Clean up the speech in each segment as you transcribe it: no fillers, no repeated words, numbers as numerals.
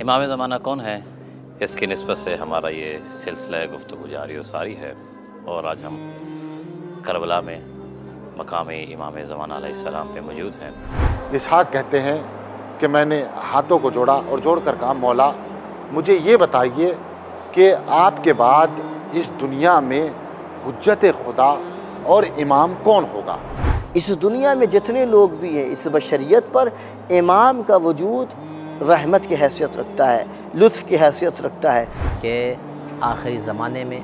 امام ज़माना कौन है, इसकी निस्बत से हमारा ये सिलसिला गुफ्तगू जारी व सारी है। और आज हम करबला में मकाम इमाम ज़माना अलैहिस्सलाम पे मौजूद हैं। इसहाक कहते हैं कि मैंने हाथों को जोड़ा और जोड़कर कहा, मौला मुझे ये बताइए कि आपके बाद इस दुनिया में हुज्जत खुदा और इमाम कौन होगा। इस दुनिया में जितने लोग भी हैं, इस बशरियत पर इमाम का वजूद रहमत की हैसियत रखता है, लुत्फ़ की हैसियत रखता है कि आखिरी ज़माने में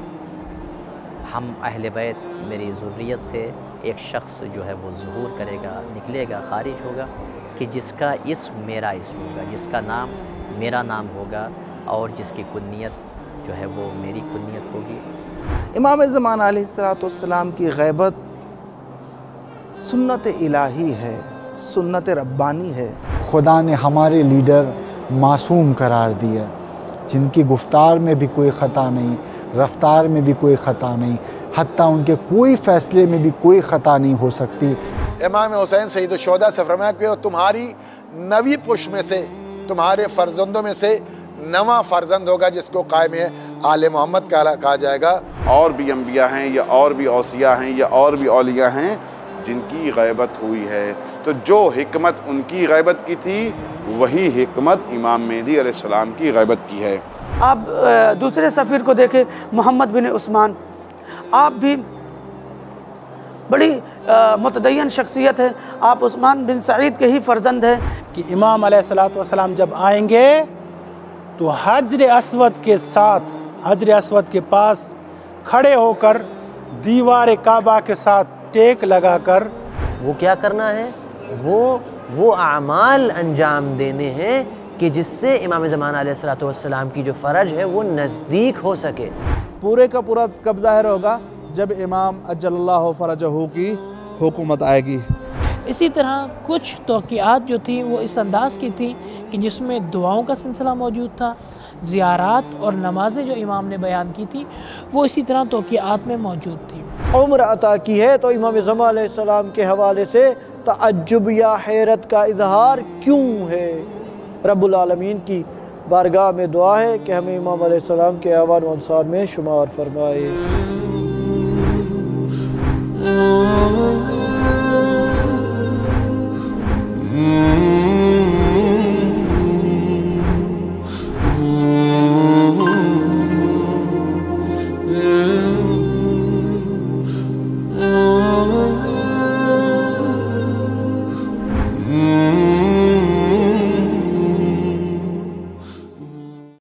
हम अहले बैत मेरी ज़ुर्रियत से एक शख्स जो है वो ज़ुहूर करेगा, निकलेगा, खारिज होगा कि जिसका इस्म मेरा इस्म होगा, जिसका नाम मेरा नाम होगा और जिसकी कुन्नियत जो है वो मेरी कुन्नियत होगी। इमाम ज़माना अलैहिस्सलाम की ग़ैबत सुन्नत इलाही है, सुन्नत रब्बानी है। खुदा ने हमारे लीडर मासूम करार दिया, जिनकी गुफ्तार में भी कोई ख़ता नहीं, रफ्तार में भी कोई ख़ता नहीं, हत्ता उनके कोई फ़ैसले में भी कोई ख़ता नहीं हो सकती। इमाम हुसैन सैयद शुहदा से फरमाया कि तुम्हारी नवी पुश में से, तुम्हारे फ़र्जंदों में से नवा फ़र्जंद होगा जिसको कायम आले मोहम्मद कहा जाएगा। और भी अंबिया हैं या और भी औसिया हैं या और भी औलिया हैं जिनकी ग़ैबत हुई है, तो जो हिकमत उनकी ग़ैबत की थी वही हिकमत इमाम मेहदी अलैहिस्सलाम की ग़ैबत की है। आप दूसरे सफ़ीर को देखें, मोहम्मद बिन उस्मान, आप भी बड़ी मुतदय्यन शख्सियत है, आप उस्मान बिन सईद के ही फ़र्जंद हैं। कि इमाम अलैहिस्सलातु वस्सलाम जब आएंगे तो हजर अस्वद के साथ, हजर अस्वद के पास खड़े होकर दीवार काबा के साथ टेक लगाकर वो क्या करना है, वो आमाल अंजाम देने हैं कि जिससे इमाम ज़माना अलैहिस्सलातु वस्सलाम की जो फ़र्ज है वो नज़दीक हो सके। पूरे का पूरा कब ज़ाहिर होगा जब इमाम अज्जलल्लाहु फ़रजहू की हुकूमत आएगी। इसी तरह कुछ तौक़ीआत जो थी वो इस अंदाज़ की थी कि जिसमें दुआओं का सिलसिला मौजूद था, ज़ियारात और नमाज़ें जो इमाम ने बयान की थी वो इसी तरह तौक़ीआत में मौजूद थी। उम्र अता की है तो इमाम ज़माना अलैहिस्सलाम के हवाले से तअज्जुब या हैरत का इजहार क्यों है। रब्बुल आलमीन की बारगाह में दुआ है कि हमें इमाम अलैहिस्सलाम के आवान व अंसार में शुमार फरमाए।